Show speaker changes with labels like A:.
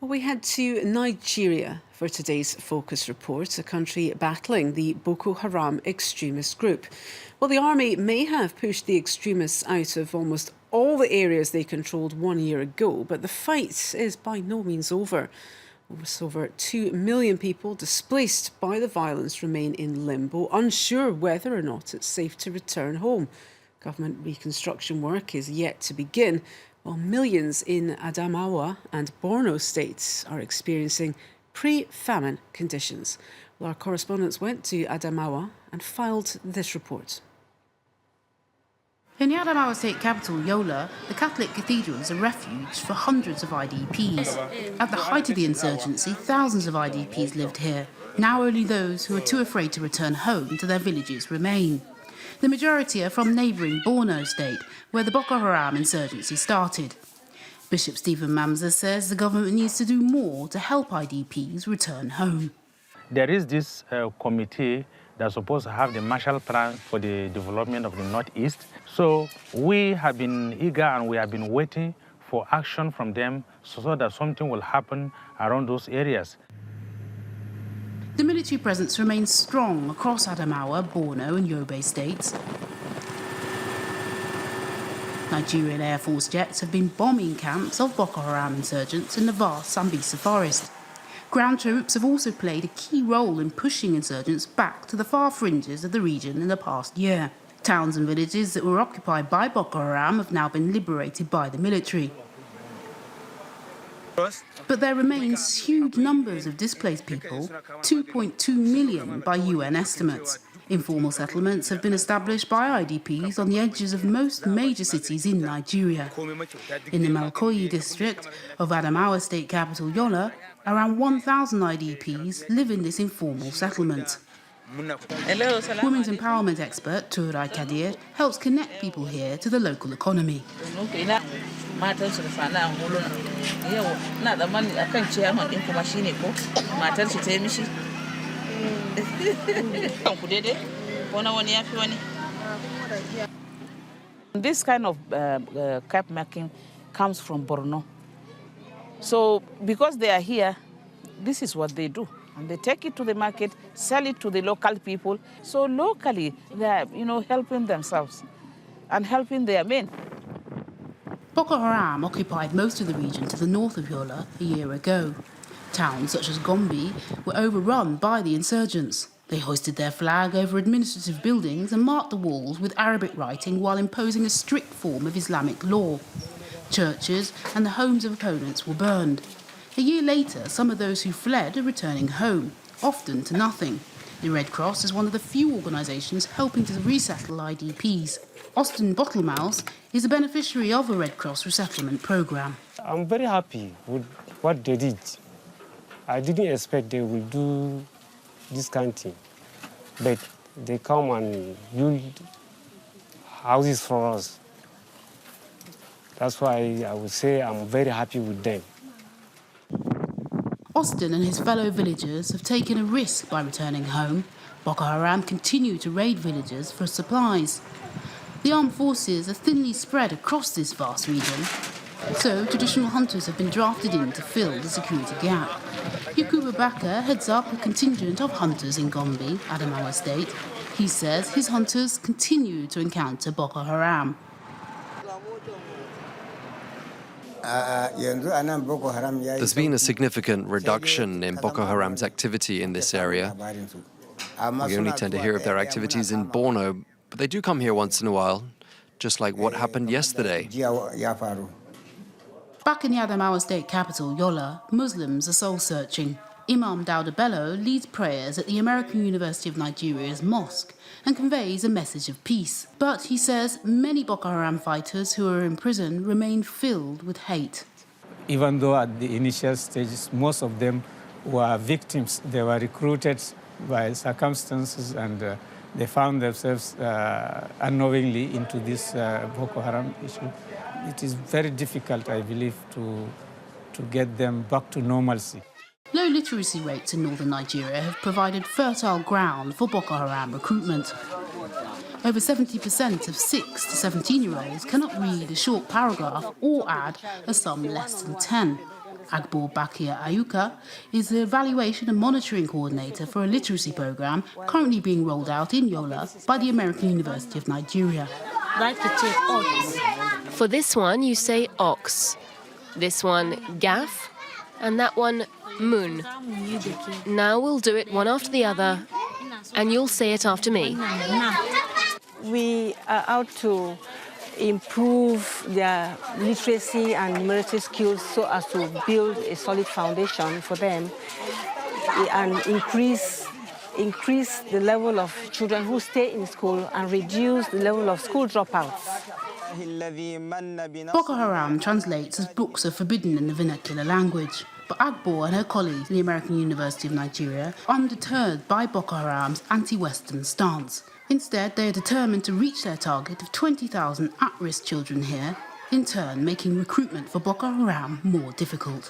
A: Well, we head to Nigeria for today's Focus Report, a country battling the Boko Haram extremist group. Well, the army may have pushed the extremists out of almost all the areas they controlled 1 year ago, but the fight is by no means over. With over 2 million people displaced by the violence remain in limbo, unsure whether or not it's safe to return home. Government reconstruction work is yet to begin, while millions in Adamawa and Borno states are experiencing pre-famine conditions. Well, our correspondents went to Adamawa and filed this report.
B: In the Adamawa state capital, Yola, the Catholic cathedral is a refuge for hundreds of IDPs. At the height of the insurgency, thousands of IDPs lived here. Now only those who are too afraid to return home to their villages remain. The majority are from neighbouring Borno state, where the Boko Haram insurgency started. Bishop Stephen Mamza says the government needs to do more to help IDPs return home.
C: There is this committee that's supposed to have the Marshall Plan for the development of the Northeast. So we have been eager and we have been waiting for action from them so that something will happen around those areas.
B: The military presence remains strong across Adamawa, Borno and Yobe states. Nigerian Air Force jets have been bombing camps of Boko Haram insurgents in the vast Sambisa forest. Ground troops have also played a key role in pushing insurgents back to the far fringes of the region in the past year. Towns and villages that were occupied by Boko Haram have now been liberated by the military. But there remains huge numbers of displaced people, 2.2 million by UN estimates. Informal settlements have been established by IDPs on the edges of most major cities in Nigeria. In the Malkoyi district of Adamawa state capital Yola, around 1,000 IDPs live in this informal settlement. Women's empowerment expert Turai Kadir helps connect people here to the local economy.
D: This kind of cap making comes from Borno. So because they are here, this is what they do. And they take it to the market, sell it to the local people. So locally, they are, helping themselves and helping their men.
B: Boko Haram occupied most of the region to the north of Yola a year ago. Towns such as Gombe were overrun by the insurgents. They hoisted their flag over administrative buildings and marked the walls with Arabic writing while imposing a strict form of Islamic law. Churches and the homes of opponents were burned. A year later, some of those who fled are returning home, often to nothing. The Red Cross is one of the few organisations helping to resettle IDPs. Austin Bottlemouse is a beneficiary of a Red Cross resettlement programme.
E: I'm very happy with what they did. I didn't expect they would do this kind of thing. But they come and build houses for us. That's why I would say I'm very happy with them.
B: Austin and his fellow villagers have taken a risk by returning home. Boko Haram continue to raid villages for supplies. The armed forces are thinly spread across this vast region, so traditional hunters have been drafted in to fill the security gap. Yakubu Baka heads up a contingent of hunters in Gombe, Adamawa State. He says his hunters continue to encounter Boko Haram.
F: There's been a significant reduction in Boko Haram's activity in this area. We only tend to hear of their activities in Borno, but they do come here once in a while, just like what happened yesterday.
B: Back in the Adamawa state capital, Yola, Muslims are soul-searching. Imam Dauda Bello leads prayers at the American University of Nigeria's mosque and conveys a message of peace. But he says many Boko Haram fighters who are in prison remain filled with hate.
G: Even though at the initial stages, most of them were victims, they were recruited by circumstances and they found themselves unknowingly into this Boko Haram issue. It is very difficult, I believe, to get them back to normalcy.
B: Low literacy rates in northern Nigeria have provided fertile ground for Boko Haram recruitment. Over 70% of 6 to 17-year-olds cannot read a short paragraph or add a sum less than 10. Agbo Bakir Ayuka is the evaluation and monitoring coordinator for a literacy program currently being rolled out in Yola by the American University of Nigeria.
H: For this one, you say ox. This one, gaff. And that one, moon. Now we'll do it one after the other, and you'll say it after me.
I: We are out to improve their literacy and numeracy skills so as to build a solid foundation for them and increase the level of children who stay in school and reduce the level of school dropouts.
B: Boko Haram translates as books are forbidden in the vernacular language. But Agbo and her colleagues at the American University of Nigeria are undeterred by Boko Haram's anti-Western stance. Instead, they are determined to reach their target of 20,000 at-risk children here, in turn making recruitment for Boko Haram more difficult.